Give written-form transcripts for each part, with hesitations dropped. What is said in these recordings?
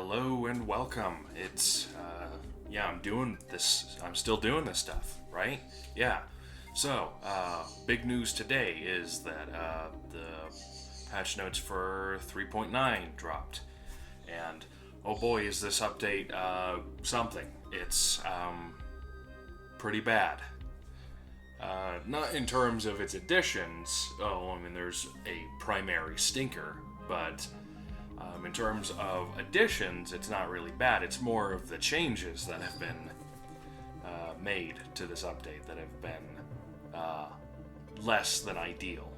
Hello and welcome. I'm doing this. I'm still doing this stuff, right? Yeah. So, big news today is that the patch notes for 3.9 dropped. And, oh boy, is this update something. It's pretty bad. Not in terms of its additions. There's a primary stinker, but in terms of additions, it's not really bad. It's more of the changes that have been made to this update that have been less than ideal.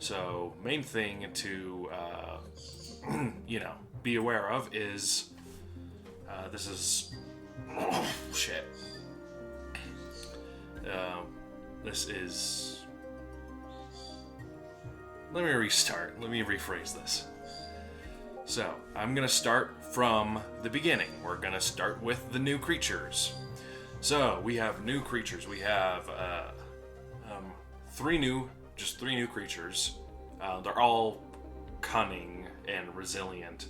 So, main thing to be aware of is this is shit. This is. Let me restart. Let me rephrase this. So, I'm going to start from the beginning. We're going to start with the new creatures. So, we have new creatures. We have three new creatures. They're all cunning and resilient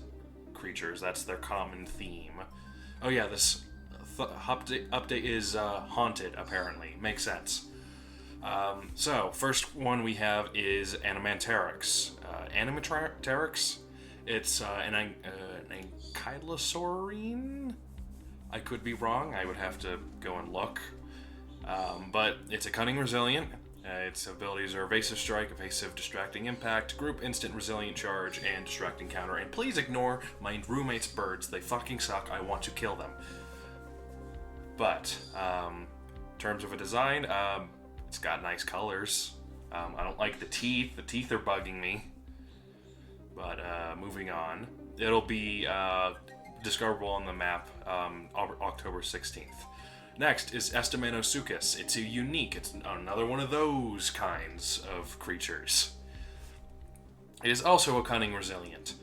creatures. That's their common theme. Oh yeah, this update is haunted, apparently. Makes sense. So, first one we have is Animanterix. Animanterix? It's an ankylosaurine? I could be wrong. I would have to go and look. But it's a cunning resilient. Its abilities are evasive strike, evasive distracting impact, group instant resilient charge, and distracting counter. And please ignore my roommate's birds. They fucking suck. I want to kill them. But, in terms of a design, it's got nice colors. I don't like the teeth. The teeth are bugging me. But moving on, it'll be discoverable on the map October 16th. Next is Estimanosuchus. It's it's another one of those kinds of creatures. It is also a cunning resilient.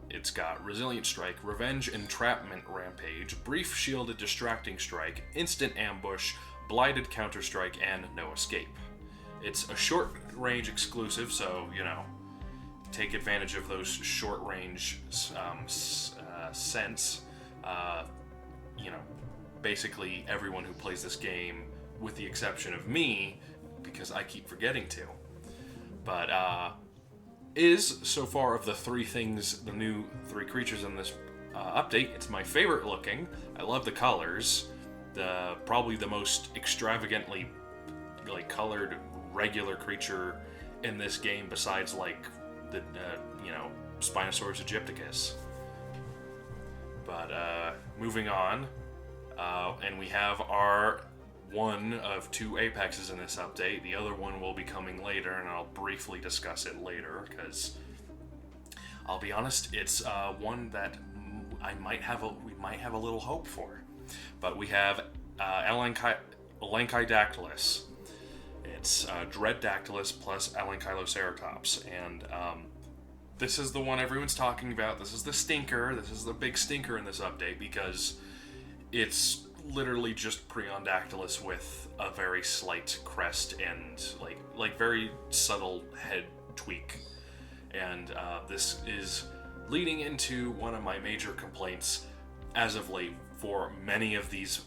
It's got resilient strike, revenge, entrapment, rampage, brief shielded distracting strike, instant ambush, blighted counter strike, and no escape. It's a short range exclusive, so take advantage of those short range scents. Basically everyone who plays this game, with the exception of me, because I keep forgetting to. But is so far of the new three creatures in this update, it's my favorite looking. I love the colors. Probably the most extravagantly colored regular creature in this game, besides the Spinosaurus aegypticus. But moving on, and we have our one of two apexes in this update. The other one will be coming later, and I'll briefly discuss it later, because I'll be honest, it's one that we might have a little hope for. But we have Alenkidactylus. It's Dreaddactylus plus Alenkyloceratops, and this is the one everyone's talking about. This is the stinker. This is the big stinker in this update, because it's literally just Priondactylus with a very slight crest and very subtle head tweak. And this is leading into one of my major complaints as of late for many of these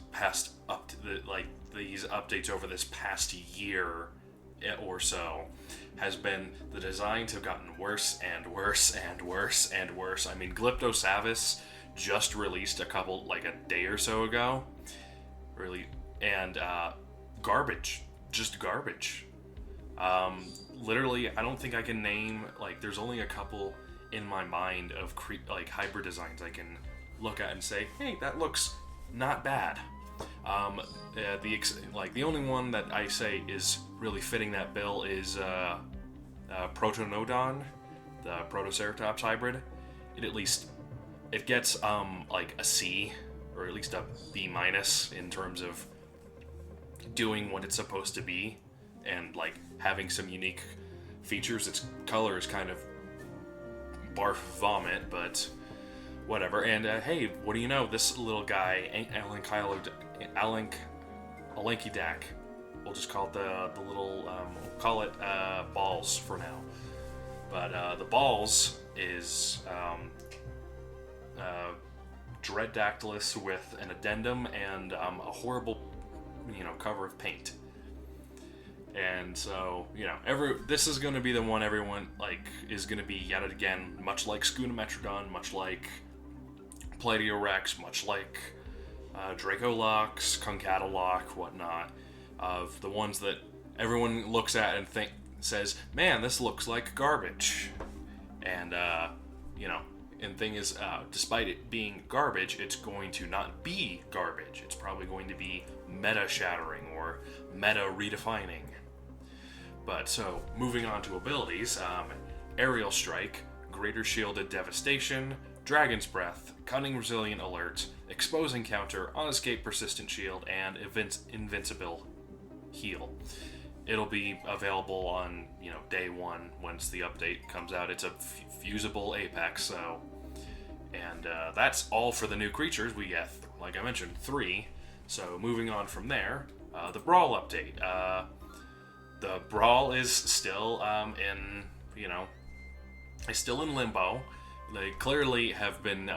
these updates over this past year or so, has been the designs have gotten worse and worse and worse and worse. I mean, Glyptosavis just released a day or so ago, really, and garbage, just garbage. Literally, I don't think I can name, there's only a couple in my mind of hybrid designs I can look at and say, hey, that looks not bad. The only one that I say is really fitting that bill is Protonodon, the Protoceratops hybrid. It gets a C, or at least a B- in terms of doing what it's supposed to be, and having some unique features. Its color is kind of barf vomit, but whatever. And hey, what do you know? This little guy, Alenkidac. We'll just call it the little call it balls for now. But the balls is Dreaddactylus with an addendum and a horrible, cover of paint. And so, this is going to be the one everyone, is going to be yet again, much like Schoonometrodon, much like Plateorex, much like Dracolox, Concatalocke, whatnot, of the ones that everyone looks at and says, man, this looks like garbage. And, and thing is, despite it being garbage, it's going to not be garbage. It's probably going to be meta-shattering or meta-redefining. But so, moving on to abilities, Aerial Strike, Greater Shielded Devastation, Dragon's Breath, Cunning Resilient Alert, Expose Encounter, On-Escape Persistent Shield, and Invincible Heal. It'll be available on, day one once the update comes out. It's a fusible Apex, so... And that's all for the new creatures. We get, like I mentioned, 3. So moving on from there, the Brawl update. The Brawl is still is still in limbo. They clearly have been,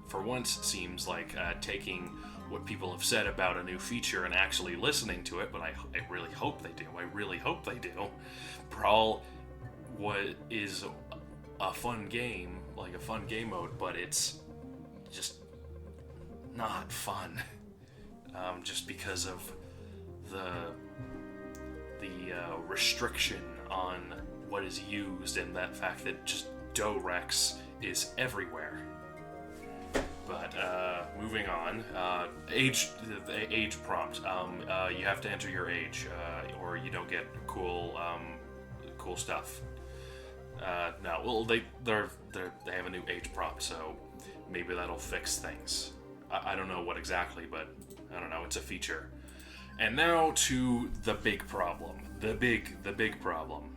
for once, seems like taking what people have said about a new feature and actually listening to it, but I really hope they do. I really hope they do. Brawl is a fun game, like a fun game mode, but it's just not fun. Just because of the restriction on what is used and that fact that just Dorex is everywhere. But moving on, the age prompt. You have to enter your age, or you don't get cool stuff. No, well they have a new age prompt, so maybe that'll fix things. I don't know what exactly, but I don't know. It's a feature. And now to the big problem. The big problem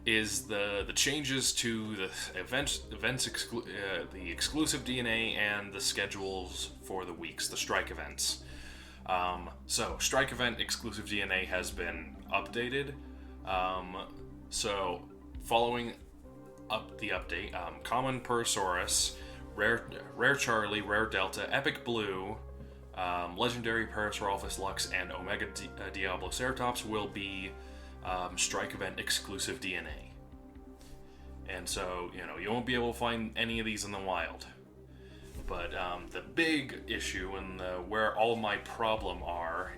is the changes to the the exclusive DNA and the schedules for the weeks, the strike events. So strike event exclusive DNA has been updated. So following up the update, Common Parasaurus, Rare Charlie, Rare Delta, Epic Blue, Legendary Parasaurolophus Lux, and Omega Diabloceratops will be strike event exclusive DNA. And so, you won't be able to find any of these in the wild. But the big issue and where all my problem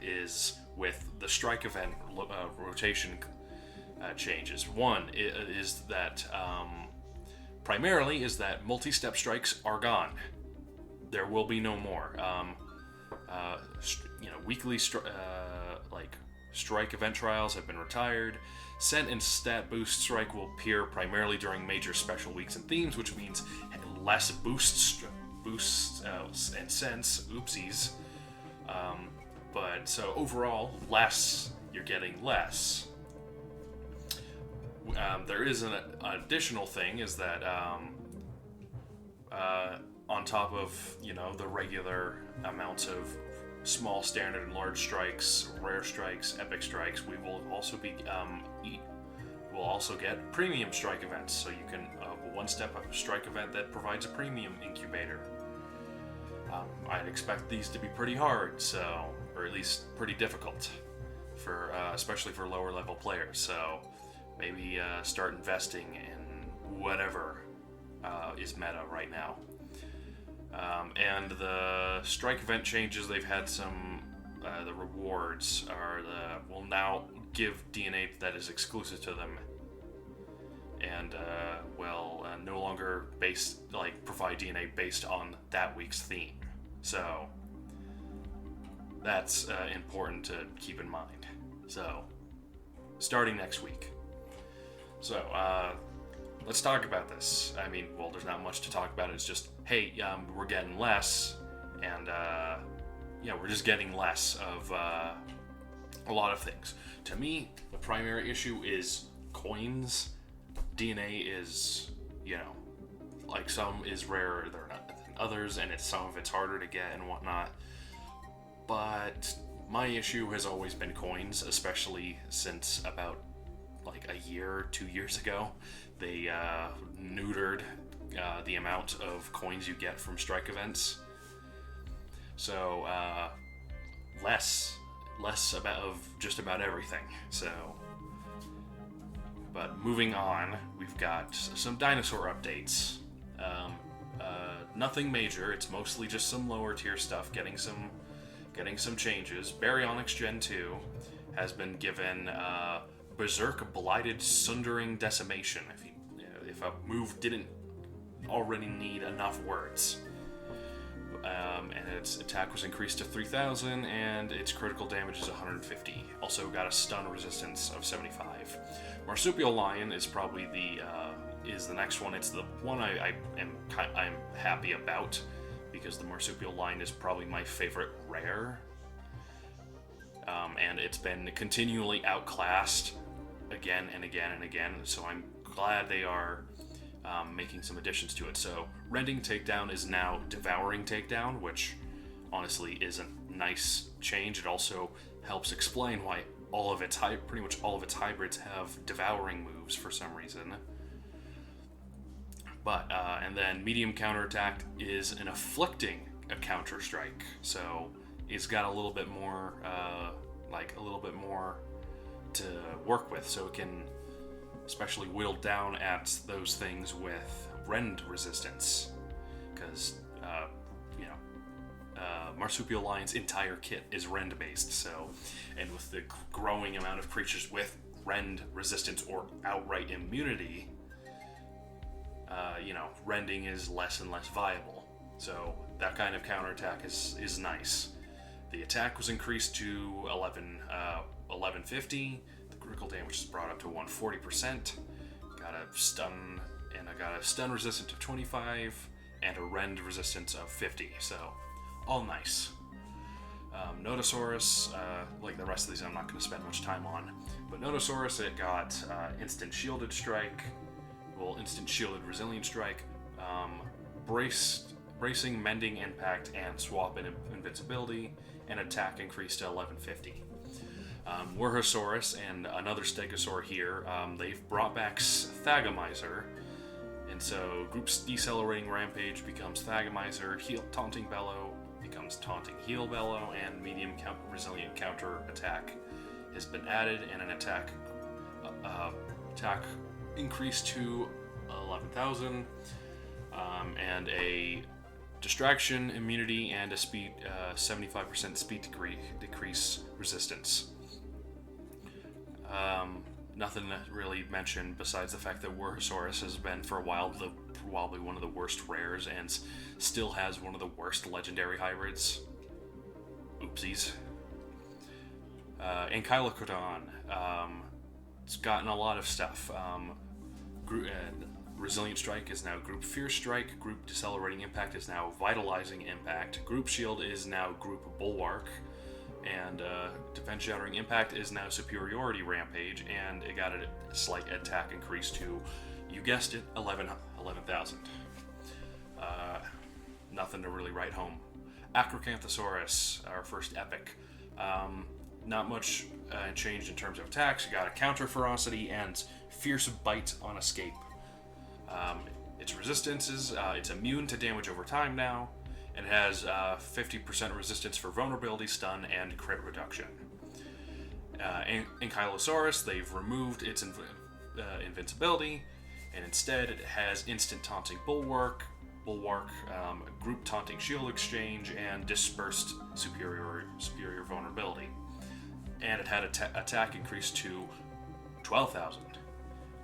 is with the strike event rotation changes. One is that primarily is that multi-step strikes are gone. There will be no more. Weekly strike event trials have been retired. Scent and stat boost strike will appear primarily during major special weeks and themes, which means less boosts and scents. Oopsies. But so overall, you're getting less. There is an additional thing is that on top of the regular amounts of small, standard, and large strikes, rare strikes, epic strikes, we will also be we'll also get premium strike events. So you can one-step strike event that provides a premium incubator. I'd expect these to be pretty hard, or at least pretty difficult for especially for lower level players. So maybe start investing in whatever is meta right now. And the strike event changes, they've had some, the rewards will now give DNA that is exclusive to them, and will no longer provide DNA based on that week's theme. So that's important to keep in mind. So starting next week. So let's talk about this. I mean, well, there's not much to talk about. It's just, hey, we're getting less, and we're just getting less of a lot of things. To me, the primary issue is coins. DNA is, some is rarer than others, and some of it's harder to get and whatnot. But my issue has always been coins, especially since about a year or 2 years ago. They neutered the amount of coins you get from strike events. So less of just about everything. So, but moving on, we've got some dinosaur updates. Nothing major. It's mostly just some lower tier stuff, getting some changes. Baryonyx Gen 2 has been given Berserk Blighted Sundering Decimation. If a move didn't already need enough words. And its attack was increased to 3,000, and its critical damage is 150. Also got a stun resistance of 75. Marsupial Lion is probably the next one. It's the one I'm happy about, because the Marsupial Lion is probably my favorite rare. And it's been continually outclassed again and again and again, so I'm glad they are making some additions to it. So Rending Takedown is now Devouring Takedown, which honestly is a nice change. It also helps explain why pretty much all of its hybrids have devouring moves for some reason. But and then Medium Counterattack is an Afflicting a Counter Strike, so it's got a little bit more to work with, so it can especially whittle down at those things with rend resistance, because Marsupial Lion's entire kit is rend based, so, and with the growing amount of creatures with rend resistance or outright immunity, rending is less and less viable. So that kind of counterattack is nice. The attack was increased to 1150. The critical damage is brought up to 140%. Got a stun resistance of 25 and a rend resistance of 50. So all nice. Notosaurus, like the rest of these, I'm not going to spend much time on. But Notosaurus, it got instant shielded strike, instant shielded resilient strike, bracing, mending impact, and swap invincibility, and attack increased to 1150. Warhosaurus and another Stegosaur here, they've brought back Thagomizer, and so Group's Decelerating Rampage becomes Thagomizer, Taunting Bellow becomes Taunting Heel Bellow, and Medium Resilient Counter Attack has been added, and an attack increased to 11,000, and a distraction, immunity, and a speed 75% speed decrease resistance. Nothing really mentioned besides the fact that Warhosaurus has been for a while probably one of the worst rares and still has one of the worst legendary hybrids. Oopsies. Ankylocodon. It's gotten a lot of stuff. Resilient Strike is now Group Fierce Strike, Group Decelerating Impact is now Vitalizing Impact, Group Shield is now Group Bulwark, and Defense Shattering Impact is now Superiority Rampage, and it got a slight attack increase to, you guessed it, 11,000. Nothing to really write home. Acrocanthosaurus, our first epic. Not much changed in terms of attacks. You got a Counter Ferocity and Fierce Bite on Escape. Its resistance is, it's immune to damage over time now, and it has 50% resistance for vulnerability, stun, and crit reduction. Ankylosaurus, they've removed its invincibility, and instead it has instant taunting bulwark, group taunting shield exchange, and dispersed superior vulnerability. And it had attack increased to 12,000.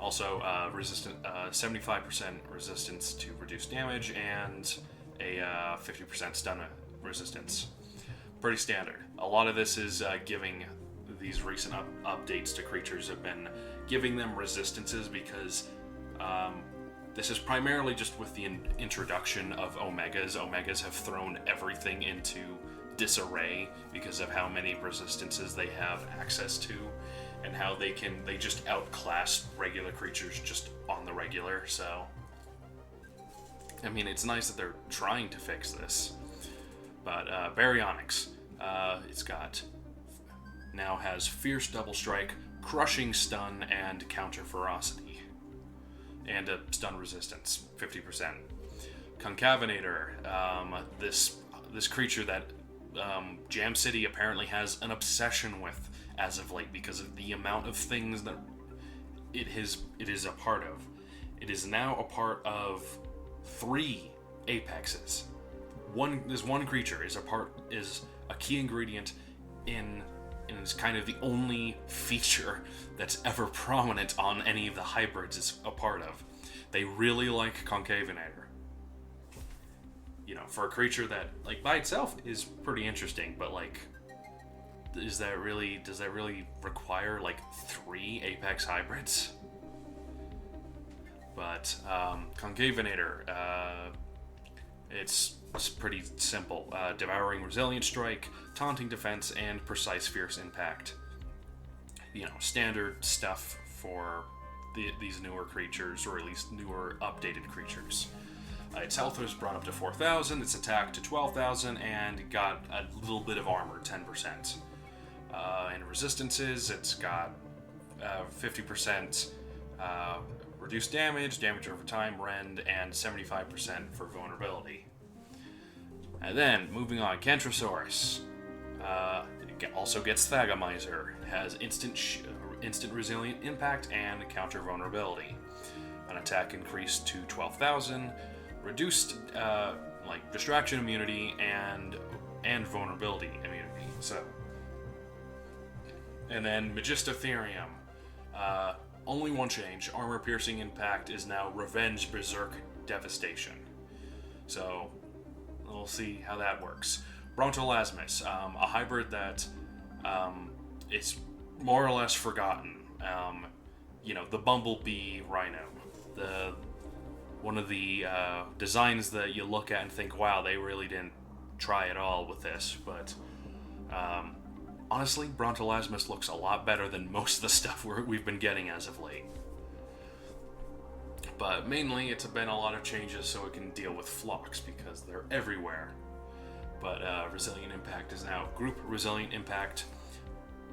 Also, 75% resistance to reduced damage, and a 50% stun resistance. Pretty standard. A lot of this is giving these recent updates to creatures have been giving them resistances, because this is primarily just with the introduction of Omegas. Omegas have thrown everything into disarray because of how many resistances they have access to, and how they just outclass regular creatures just on the regular. So, I mean, it's nice that they're trying to fix this. But Baryonyx, now has Fierce Double Strike, Crushing Stun, and Counter Ferocity. and a stun resistance, 50%. Concavenator, this creature that Jam City apparently has an obsession with as of late because of the amount of things that it is a part of. It is now a part of 3 apexes. This one creature is a key ingredient and is kind of the only feature that's ever prominent on any of the hybrids it's a part of. They really like Concavenator. You know, for a creature that, like, by itself is pretty interesting, but, like, does that really require, like, 3 Apex hybrids? But, Concavenator, it's pretty simple. Devouring Resilient Strike, Taunting Defense, and Precise Fierce Impact. You know, standard stuff for these newer creatures, or at least newer updated creatures. Its health was brought up to 4,000, its attack to 12,000, and got a little bit of armor, 10%. And resistances, it's got 50% reduced damage over time, rend, and 75% for vulnerability. And then, moving on, Kentrosaurus. It also gets Thagomizer, has instant resilient impact and counter vulnerability. An attack increased to 12,000, reduced distraction immunity and vulnerability immunity. So, and then Magistotherium. Only one change. Armor piercing impact is now Revenge Berserk Devastation. So we'll see how that works. Brontolasmus, a hybrid that it's more or less forgotten. The Bumblebee Rhino, one of the designs that you look at and think, wow, they really didn't try at all with this. But honestly, Brontolasmus looks a lot better than most of the stuff we've been getting as of late. But mainly, it's been a lot of changes so it can deal with flocks because they're everywhere. But Resilient Impact is now Group Resilient Impact.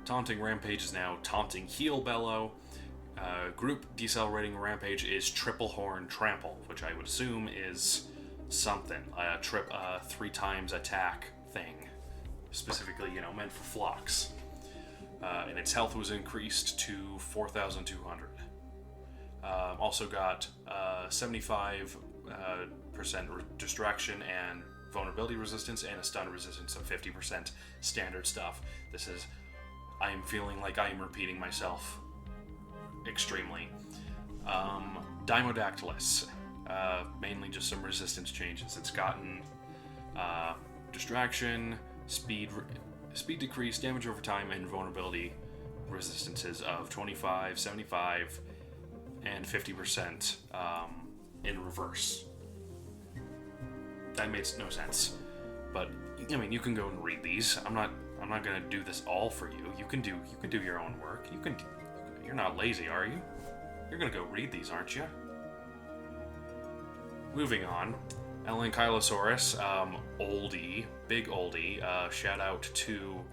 Taunting Rampage is now Taunting Heal Bellow. Group Decelerating Rampage is Triple Horn Trample, which I would assume is something. A 3 times attack thing. Specifically, meant for flocks. And its health was increased to 4,200. Also got 75% distraction and vulnerability resistance, and a stun resistance of 50%. Standard stuff. I'm feeling like I am repeating myself extremely. Dimodactylus, mainly just some resistance changes. It's gotten distraction, speed decrease, damage over time, and vulnerability resistances of 25, 75, and 50% in reverse. That makes no sense, but you can go and read these. I'm not gonna do this all for you. You can do your own work. You're not lazy, are you? You're gonna go read these, aren't you? Moving on, Elenkylosaurus, oldie, big oldie. Shout out to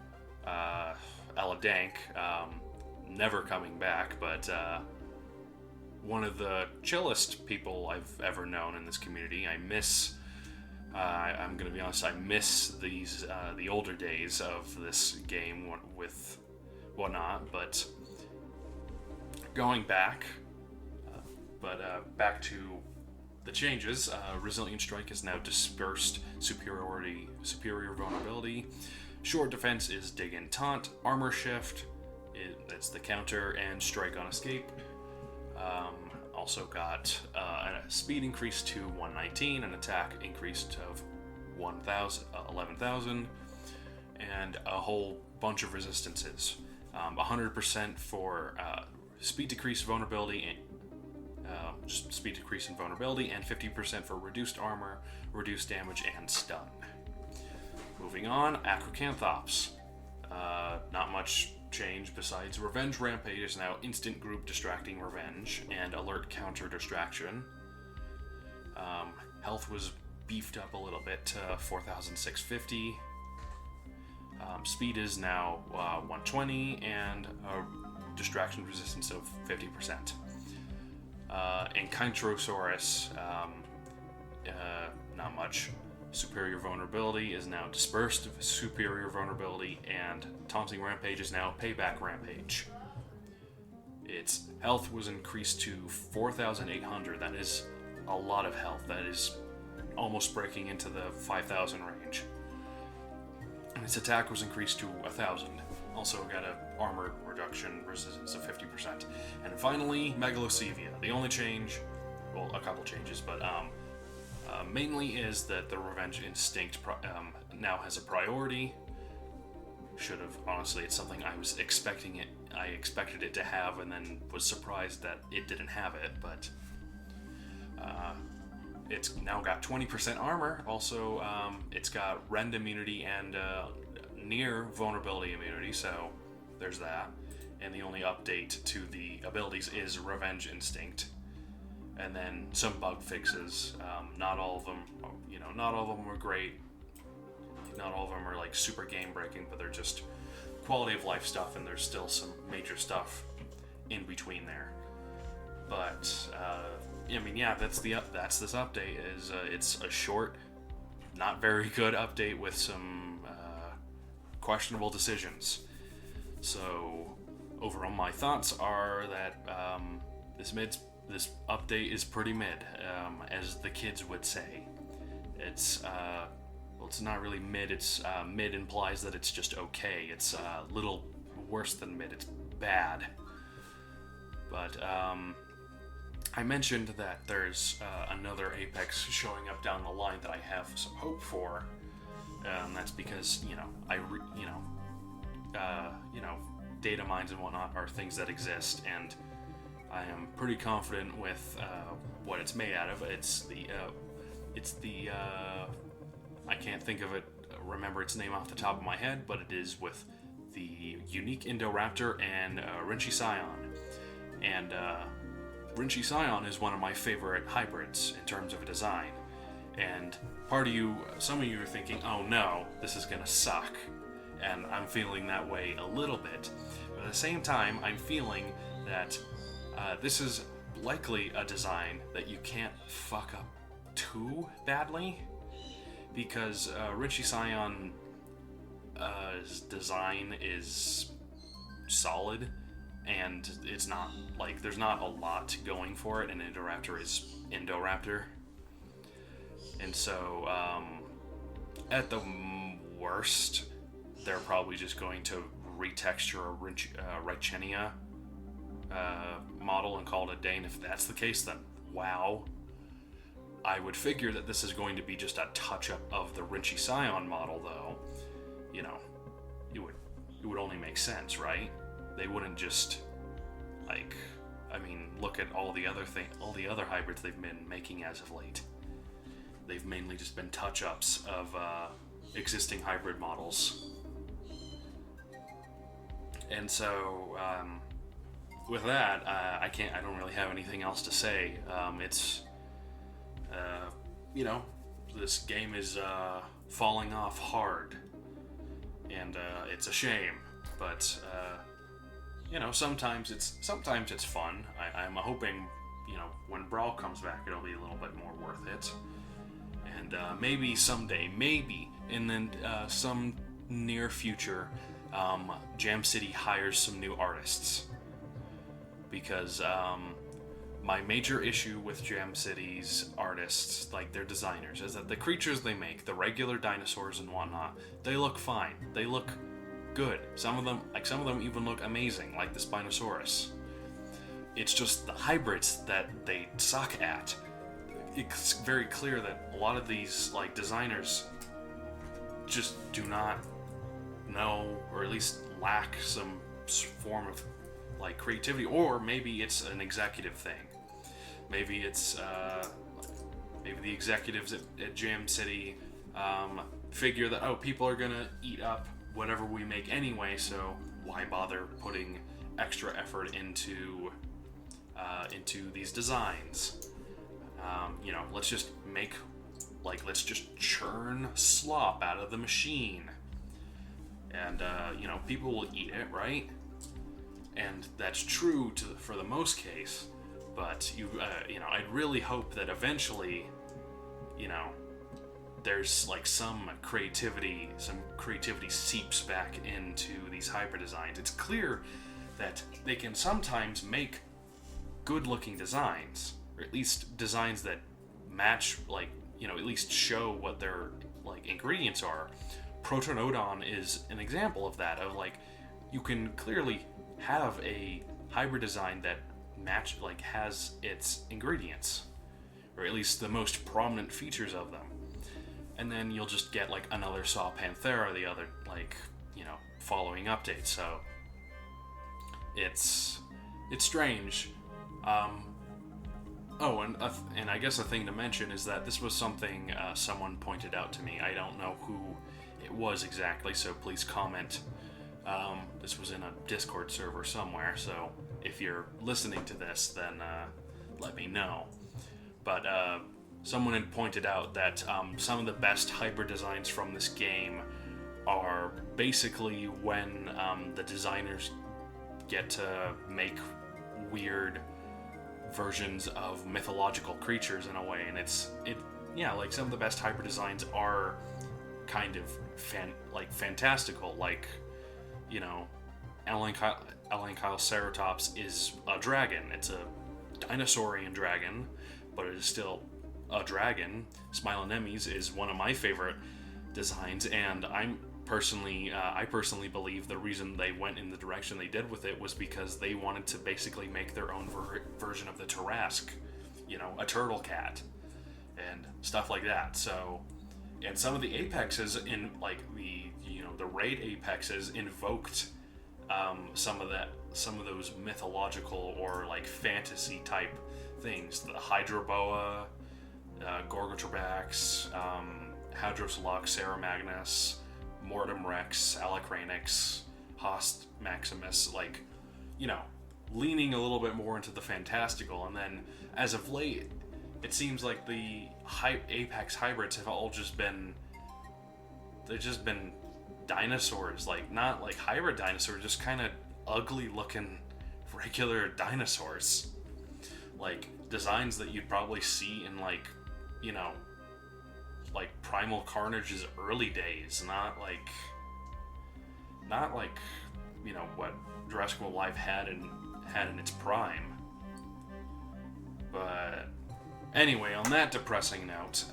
Eladank, never coming back, but one of the chillest people I've ever known in this community. I'm gonna be honest, I miss the older days of this game with whatnot, but going back, back to the changes. Resilient Strike is now Dispersed Superior Vulnerability. Short Defense is Dig and Taunt. Armor Shift, that's the counter, and Strike on Escape. Also got a speed increase to 119, an attack increased of 11,000, and a whole bunch of resistances. 100% for speed decrease vulnerability, and speed decrease in vulnerability, and 50% for reduced armor, reduced damage, and stun. Moving on, Acrocanthops. Not much change besides Revenge Rampage is now Instant Group Distracting Revenge and Alert Counter Distraction. Health was beefed up a little bit to 4,650. Speed is now 120 and a distraction resistance of 50%. And Kintrosaurus, not much. Superior Vulnerability is now Dispersed Superior Vulnerability, and Taunting Rampage is now Payback Rampage. Its health was increased to 4,800. That is a lot of health. That is almost breaking into the 5,000 range. And its attack was increased to 1,000. Also got a armor reduction resistance of 50%. And finally, Megalocevia. The only change, well, a couple changes, but mainly is that the Revenge Instinct now has a priority. Should have, honestly, it's something I was expecting it. I expected it to have, and then was surprised that it didn't have it. But it's now got 20% armor. Also, it's got rend immunity and near vulnerability immunity. So there's that. And the only update to the abilities is Revenge Instinct. And then some bug fixes. Not all of them, not all of them were great. Not all of them are like super game breaking, but they're just quality of life stuff, and there's still some major stuff in between there. But that's this update. It's a short, not very good update with some questionable decisions. So overall, my thoughts are that this update is pretty mid, as the kids would say. It's it's not really mid. It's mid implies that it's just okay. It's a little worse than mid. It's bad. But I mentioned that there's another Apex showing up down the line that I have some hope for. That's because data mines and whatnot are things that exist, and I am pretty confident with what it's made out of. It's the I can't remember its name off the top of my head, but it is with the unique Indoraptor and Rinchi Scion. And Rinchi Scion is one of my favorite hybrids in terms of design. And some of you are thinking, oh no, this is gonna suck. And I'm feeling that way a little bit. But at the same time, I'm feeling that this is likely a design that you can't fuck up too badly, because Rinchi Scion's design is solid, and it's not like there's not a lot going for it, and Indoraptor is Indoraptor. And so at the worst, they're probably just going to retexture a Rychenia model and call it a day, and if that's the case, then wow. I would figure that this is going to be just a touch-up of the Rinchi Scion model, though. It would only make sense, right? They wouldn't just, look at all the other hybrids they've been making as of late. They've mainly just been touch-ups of existing hybrid models. And so, with that, I don't really have anything else to say. This game is falling off hard, and it's a shame. But sometimes it's fun. I'm hoping, when Brawl comes back, it'll be a little bit more worth it. And maybe someday, maybe in some near future, Jam City hires some new artists, because my major issue with Jam City's artists, like their designers, is that the creatures they make, the regular dinosaurs and whatnot, they look fine. They look good. Some of them even look amazing, like the Spinosaurus. It's just the hybrids that they suck at. It's very clear that a lot of these designers just do not know, or at least lack some form of creativity, or maybe it's an executive thing. Maybe it's maybe the executives at Jam City figure that, people are gonna eat up whatever we make anyway, so why bother putting extra effort into these designs? Let's just let's just churn slop out of the machine, and people will eat it, right? And that's true for the most case. But I'd really hope that eventually, there's like some creativity seeps back into these hybrid designs. It's clear that they can sometimes make good-looking designs, or at least designs that match, at least show what their ingredients are. Protonodon is an example of that. Of you can clearly have a hybrid design that has its ingredients, or at least the most prominent features of them, and then you'll just get another Saw Panthera the other following update. So it's strange. And I guess a thing to mention is that this was something someone pointed out to me. I don't know who it was exactly, so please comment. This was in a Discord server somewhere, so if you're listening to this, then let me know. But someone had pointed out that some of the best hybrid designs from this game are basically when the designers get to make weird versions of mythological creatures in a way, and some of the best hybrid designs are kind of fantastical. Elankyloceratops is a dragon. It's a dinosaurian dragon, but it is still a dragon. Smilonemes is one of my favorite designs, and I personally believe the reason they went in the direction they did with it was because they wanted to basically make their own version of the Tarrasque, a turtle cat, and stuff like that. So, and some of the apexes in the raid apexes invoked some of those mythological or fantasy type things. The Hydroboa, Gorgotrabax, Hadros Lux, Ceramagnus, Mortem Rex, Alacranix, Host Maximus, leaning a little bit more into the fantastical. And then, as of late, it seems like the Apex hybrids have all just been dinosaurs, not hybrid dinosaurs, just kind of ugly looking regular dinosaurs. Designs that you'd probably see in Primal Carnage's early days, not what Jurassic World Live had in its prime. But anyway, on that depressing note,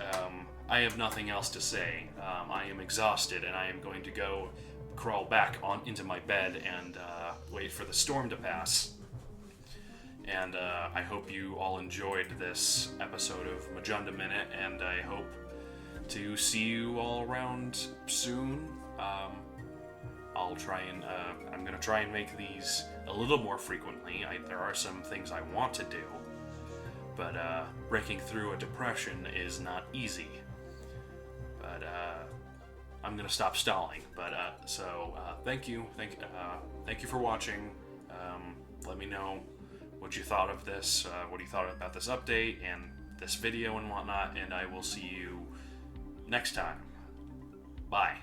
I have nothing else to say. I am exhausted, and I am going to go crawl back into my bed and wait for the storm to pass. And I hope you all enjoyed this episode of Majunda Minute, and I hope to see you all around soon. I'm gonna try and make these a little more frequently. There are some things I want to do, but breaking through a depression is not easy. But I'm gonna stop stalling. But thank you for watching. Let me know what you thought of this, what you thought about this update and this video and whatnot, and I will see you next time. Bye.